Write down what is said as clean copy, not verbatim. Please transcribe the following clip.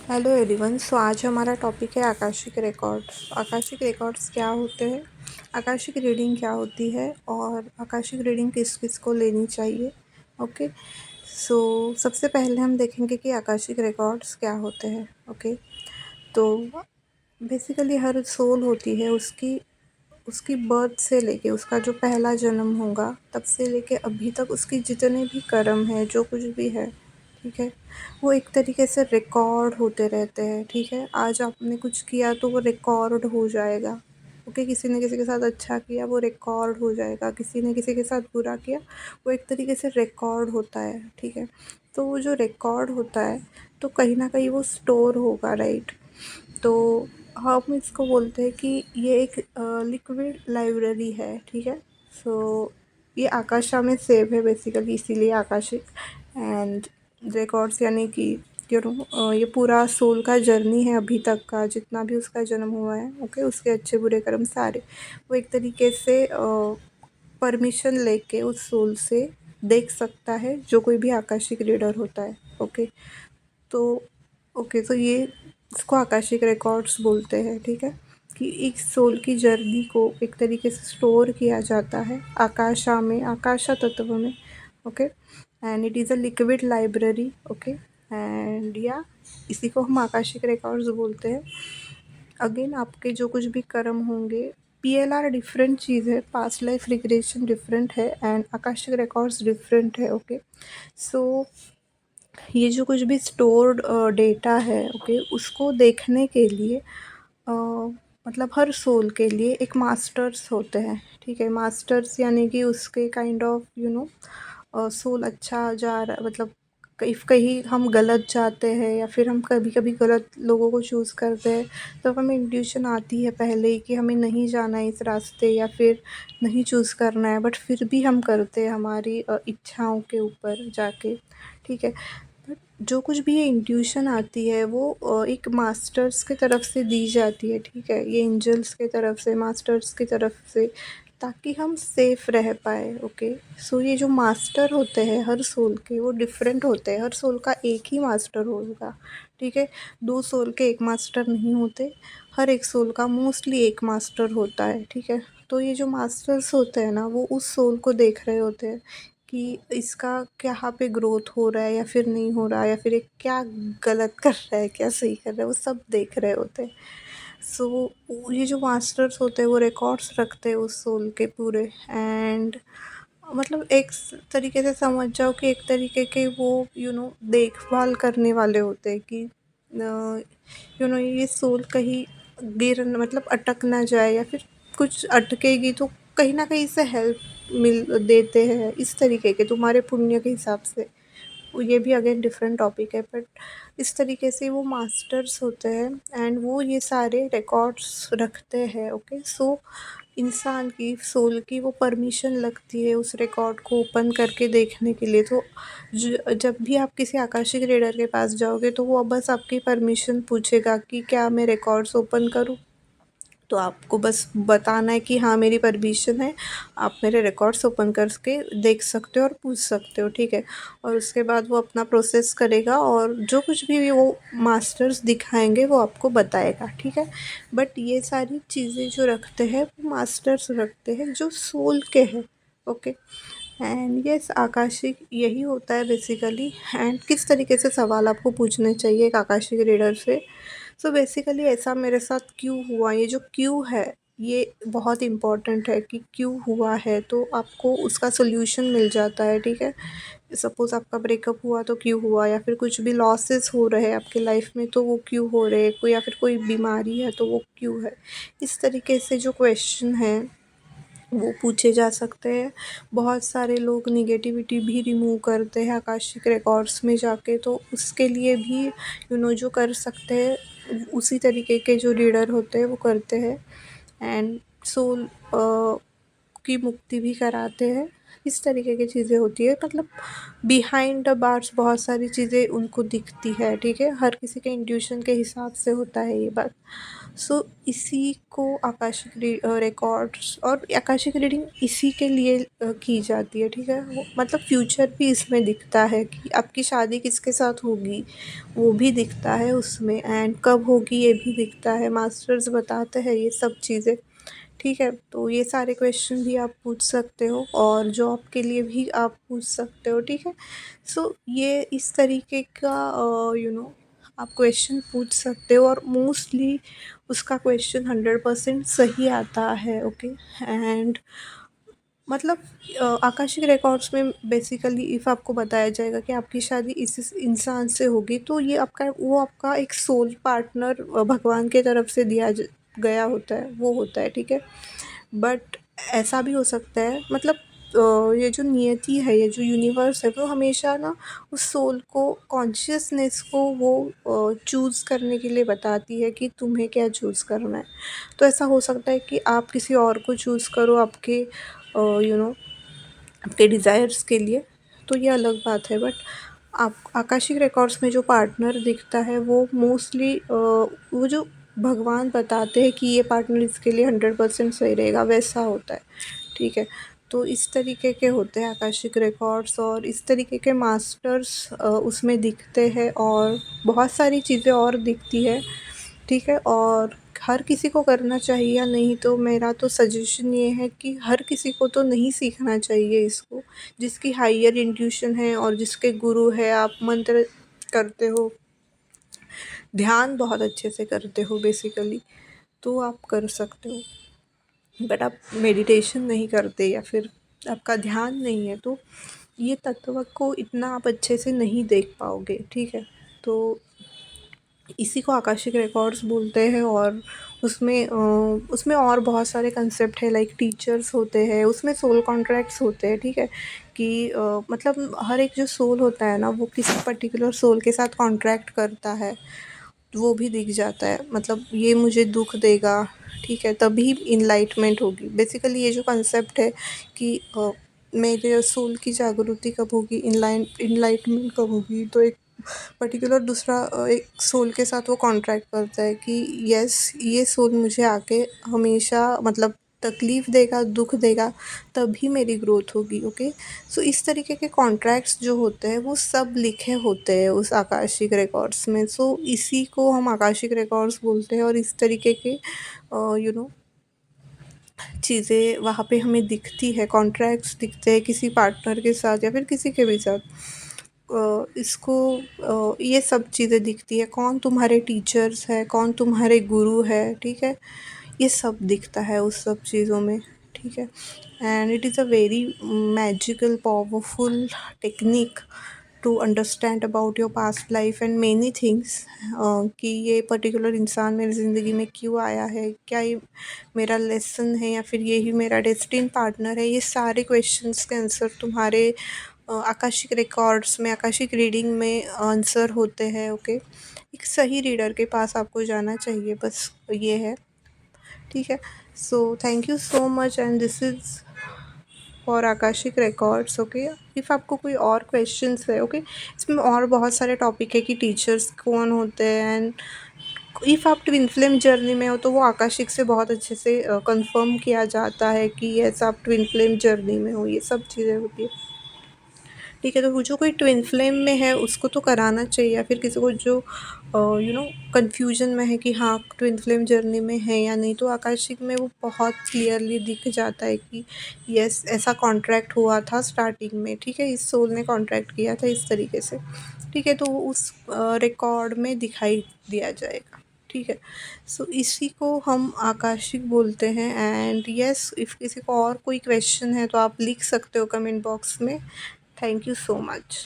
Hello everyone. आज हमारा topic है आकाशिक रिकॉर्ड्स। आकाशिक रिकॉर्ड्स क्या होते हैं, आकाशिक रीडिंग क्या होती है और आकाशिक रीडिंग किस किस को लेनी चाहिए। ओके, सबसे पहले हम देखेंगे कि आकाशिक रिकॉर्ड्स क्या होते हैं। ओके, तो बेसिकली हर सोल होती है, उसकी उसकी बर्थ से लेके उसका जो पहला जन्म होगा तब से लेके अभी तक उसकी जितने भी कर्म है, जो कुछ भी है, ठीक है, वो एक तरीके से रिकॉर्ड होते रहते हैं। ठीक है, आज आपने कुछ किया तो वो रिकॉर्ड हो जाएगा। ओके, किसी ने किसी के साथ अच्छा किया वो रिकॉर्ड हो जाएगा, किसी ने किसी के साथ बुरा किया वो एक तरीके से रिकॉर्ड होता है। ठीक है, तो वो जो रिकॉर्ड होता है तो कहीं ना कहीं वो स्टोर होगा, राइट। तो हम इसको बोलते हैं कि ये एक लिक्विड लाइब्रेरी है। ठीक है, सो ये आकाशा में सेव है बेसिकली, इसीलिए आकाशिक। एंड रिकॉर्ड्स यानी कि ये पूरा सोल का जर्नी है, अभी तक का जितना भी उसका जन्म हुआ है। ओके, उसके अच्छे बुरे कर्म सारे वो एक तरीके से परमिशन लेके उस सोल से देख सकता है, जो कोई भी आकाशिक रीडर होता है। ओके, तो तो ये इसको आकाशिक रिकॉर्ड्स बोलते हैं। ठीक है, कि एक सोल की जर्नी को एक तरीके से स्टोर किया जाता है आकाशा में, आकाशा तत्व में। Okay, and it is a liquid library. Okay, and या इसी को हम आकाशिक रिकॉर्ड्स बोलते हैं। अगेन आपके जो कुछ भी कर्म होंगे, पीएलआर डिफरेंट चीज़ है, पास्ट लाइफ रिग्रेशन डिफरेंट है एंड आकाशिक रिकॉर्ड्स डिफरेंट है। ओके, सो ये जो कुछ भी स्टोर्ड डेटा है, ओके, उसको देखने के लिए मतलब हर सोल के लिए एक मास्टर्स होते हैं। ठीक है, मास्टर्स यानी कि उसके काइंड ऑफ सोल अच्छा जा रहा, मतलब कहीं हम गलत जाते हैं या फिर हम कभी कभी गलत लोगों को चूज़ करते हैं, तो हमें इंट्यूशन आती है पहले ही कि हमें नहीं जाना है इस रास्ते या फिर नहीं चूज़ करना है, बट फिर भी हम करते हैं हमारी इच्छाओं के ऊपर जाके। ठीक है, जो कुछ भी ये इंट्यूशन आती है वो एक मास्टर्स की तरफ से दी जाती है। ठीक है, ये एंजल्स की तरफ से, मास्टर्स की तरफ से, ताकि हम सेफ रह पाए। ओके, सो ये जो मास्टर होते हैं हर सोल के वो डिफरेंट होते हैं, हर सोल का एक ही मास्टर होगा। ठीक है, दो सोल के एक मास्टर नहीं होते, हर एक सोल का मोस्टली एक मास्टर होता है। ठीक है, तो ये जो मास्टर्स होते हैं ना, वो उस सोल को देख रहे होते हैं कि इसका क्या पे ग्रोथ हो रहा है या फिर नहीं हो रहा है, या फिर ये क्या गलत कर रहा है क्या सही कर रहा है, वो सब देख रहे होते हैं। सो ये जो मास्टर्स होते हैं वो रिकॉर्ड्स रखते हैं उस सोल के पूरे। एंड मतलब एक तरीके से समझ जाओ कि एक तरीके के वो देखभाल करने वाले होते हैं कि ये सोल कहीं गिर मतलब अटक ना जाए, या फिर कुछ अटकेगी तो कहीं ना कहीं से हेल्प मिल देते हैं, इस तरीके के तुम्हारे पुण्य के हिसाब से। ये भी अगेन डिफरेंट टॉपिक है, बट इस तरीके से वो मास्टर्स होते हैं एंड वो ये सारे रिकॉर्ड्स रखते हैं। ओके, सो इंसान की सोल की वो परमिशन लगती है उस रिकॉर्ड को ओपन करके देखने के लिए। तो जब भी आप किसी आकाशिक रीडर के पास जाओगे तो वो बस आपकी परमिशन पूछेगा कि क्या मैं रिकॉर्ड्स ओपन करूँ, तो आपको बस बताना है कि हाँ मेरी परमिशन है, आप मेरे रिकॉर्ड्स ओपन करके देख सकते हो और पूछ सकते हो। ठीक है, और उसके बाद वो अपना प्रोसेस करेगा और जो कुछ भी वो मास्टर्स दिखाएंगे वो आपको बताएगा। ठीक है, बट ये सारी चीज़ें जो रखते हैं वो मास्टर्स रखते हैं जो सोल के हैं। ओके, एंड यस आकाशिक यही होता है बेसिकली। एंड किस तरीके से सवाल आपको पूछने चाहिए एक आकाशिक रीडर से। सो बेसिकली ऐसा मेरे साथ क्यों हुआ, ये जो क्यों है ये बहुत इम्पॉर्टेंट है कि क्यों हुआ है, तो आपको उसका सोल्यूशन मिल जाता है। ठीक है, सपोज़ आपका ब्रेकअप हुआ तो क्यों हुआ, या फिर कुछ भी लॉसेस हो रहे हैं आपके लाइफ में तो वो क्यों हो रहे हैं, कोई या फिर कोई बीमारी है तो वो क्यों है। इस तरीके से जो क्वेश्चन है वो पूछे जा सकते हैं। बहुत सारे लोग निगेटिविटी भी रिमूव करते हैं आकाशिक रिकॉर्ड्स में जाके, तो उसके लिए भी जो कर सकते हैं उसी तरीके के जो रीडर होते हैं वो करते हैं। एंड सोल की मुक्ति भी कराते हैं। इस तरीके की चीज़ें होती है, मतलब बिहाइंड द बार्स बहुत सारी चीज़ें उनको दिखती है, ठीक है। हर किसी के इंट्यूशन के हिसाब से होता है ये बात। सो इसी को आकाशिक रिकॉर्ड्स और आकाशिक रीडिंग इसी के लिए की जाती है, ठीक है। वो मतलब फ्यूचर भी इसमें दिखता है कि आपकी शादी किसके साथ होगी, वो भी दिखता है उसमें, एंड कब होगी ये भी दिखता है। मास्टर्स बताते हैं ये सब चीज़ें, ठीक है। तो ये सारे क्वेश्चन भी आप पूछ सकते हो और जॉब के लिए भी आप पूछ सकते हो, ठीक है। सो ये इस तरीके का आप क्वेश्चन पूछ सकते हो और मोस्टली उसका क्वेश्चन 100% सही आता है, ओके। एंड मतलब आकाशिक रिकॉर्ड्स में बेसिकली इफ़ आपको बताया जाएगा कि आपकी शादी इस इंसान से होगी, तो ये आपका एक सोल पार्टनर भगवान के तरफ से गया होता है, वो होता है, ठीक है। बट ऐसा भी हो सकता है, मतलब ये जो नियति है, ये जो यूनिवर्स है, वो हमेशा ना उस सोल को, कॉन्शियसनेस को वो चूज़ करने के लिए बताती है कि तुम्हें क्या चूज़ करना है। तो ऐसा हो सकता है कि आप किसी और को चूज़ करो आपके आपके डिज़ायर्स के लिए, तो ये अलग बात है। बट आप आकाशिक रिकॉर्ड्स में जो पार्टनर दिखता है वो मोस्टली वो जो भगवान बताते हैं कि ये पार्टनर इसके लिए 100% सही रहेगा, वैसा होता है, ठीक है। तो इस तरीके के होते हैं आकाशिक रिकॉर्ड्स और इस तरीके के मास्टर्स उसमें दिखते हैं और बहुत सारी चीज़ें और दिखती है, ठीक है। और हर किसी को करना चाहिए या नहीं, तो मेरा तो सजेशन ये है कि हर किसी को तो नहीं सीखना चाहिए इसको। जिसकी हायर इंट्यूशन है और जिसके गुरु है, आप मंत्र करते हो, ध्यान बहुत अच्छे से करते हो बेसिकली, तो आप कर सकते हो। बट आप मेडिटेशन नहीं करते या फिर आपका ध्यान नहीं है, तो ये तत्व को इतना आप अच्छे से नहीं देख पाओगे, ठीक है। तो इसी को आकाशिक रिकॉर्ड्स बोलते हैं और उसमें और बहुत सारे कंसेप्ट है, लाइक टीचर्स होते हैं, उसमें सोल कॉन्ट्रैक्ट्स होते हैं, ठीक है। कि मतलब हर एक जो सोल होता है ना, वो किसी पर्टिकुलर सोल के साथ कॉन्ट्रैक्ट करता है, वो भी दिख जाता है। मतलब ये मुझे दुख देगा, ठीक है, तभी इनलाइटमेंट होगी। बेसिकली ये जो कंसेप्ट है कि मेरे सोल की जागृति कब होगी, इनलाइटमेंट कब होगी, तो एक पर्टिकुलर दूसरा एक सोल के साथ वो कॉन्ट्रैक्ट करता है कि यस, ये सोल मुझे आके हमेशा मतलब तकलीफ़ देगा, दुख देगा, तभी मेरी ग्रोथ होगी, ओके। सो इस तरीके के कॉन्ट्रैक्ट्स जो होते हैं वो सब लिखे होते हैं उस आकाशिक रिकॉर्ड्स में। सो इसी को हम आकाशिक रिकॉर्ड्स बोलते हैं और इस तरीके के यू नो चीज़ें वहाँ पे हमें दिखती है, कॉन्ट्रैक्ट्स दिखते हैं किसी पार्टनर के साथ या फिर किसी के भी साथ। इसको ये सब चीज़ें दिखती है, कौन तुम्हारे टीचर्स है, कौन तुम्हारे गुरु है, ठीक है। ये सब दिखता है उस सब चीज़ों में, ठीक है। And it is a very magical powerful technique to understand about your past life and many things, कि ये पर्टिकुलर इंसान मेरी ज़िंदगी में क्यों आया है, क्या ये मेरा लेसन है या फिर यही मेरा डेस्टिन पार्टनर है। ये सारे क्वेश्चंस के आंसर तुम्हारे आकाशिक रिकॉर्ड्स में, आकाशिक रीडिंग में आंसर होते हैं, ओके। एक सही रीडर के पास आपको जाना चाहिए, बस ये है, ठीक है। So thank you so much and this is for Akashic records, okay. If आपको कोई और क्वेश्चंस है, ओके, इसमें और बहुत सारे टॉपिक है कि टीचर्स कौन होते हैं, एंड इफ़ आप ट्विन फ्लेम जर्नी में हो तो वो आकाशिक से बहुत अच्छे से कंफर्म किया जाता है कि यस, आप ट्विन फ्लेम जर्नी में हो, ये सब चीज़ें होती है, ठीक है। तो वो जो कोई ट्विन फ्लेम में है उसको तो कराना चाहिए, या फिर किसी को जो कन्फ्यूजन में है कि हाँ ट्विन फ्लेम जर्नी में है या नहीं, तो आकाशिक में वो बहुत क्लियरली दिख जाता है कि यस, ऐसा कॉन्ट्रैक्ट हुआ था स्टार्टिंग में, ठीक है, इस सोल ने कॉन्ट्रैक्ट किया था इस तरीके से, ठीक है। तो वो उस रिकॉर्ड में दिखाई दिया जाएगा, ठीक है। सो इसी को हम आकाशिक बोलते हैं। एंड यस, इफ़ किसी को और कोई क्वेश्चन है तो आप लिख सकते हो कमेंट बॉक्स में। Thank you so much.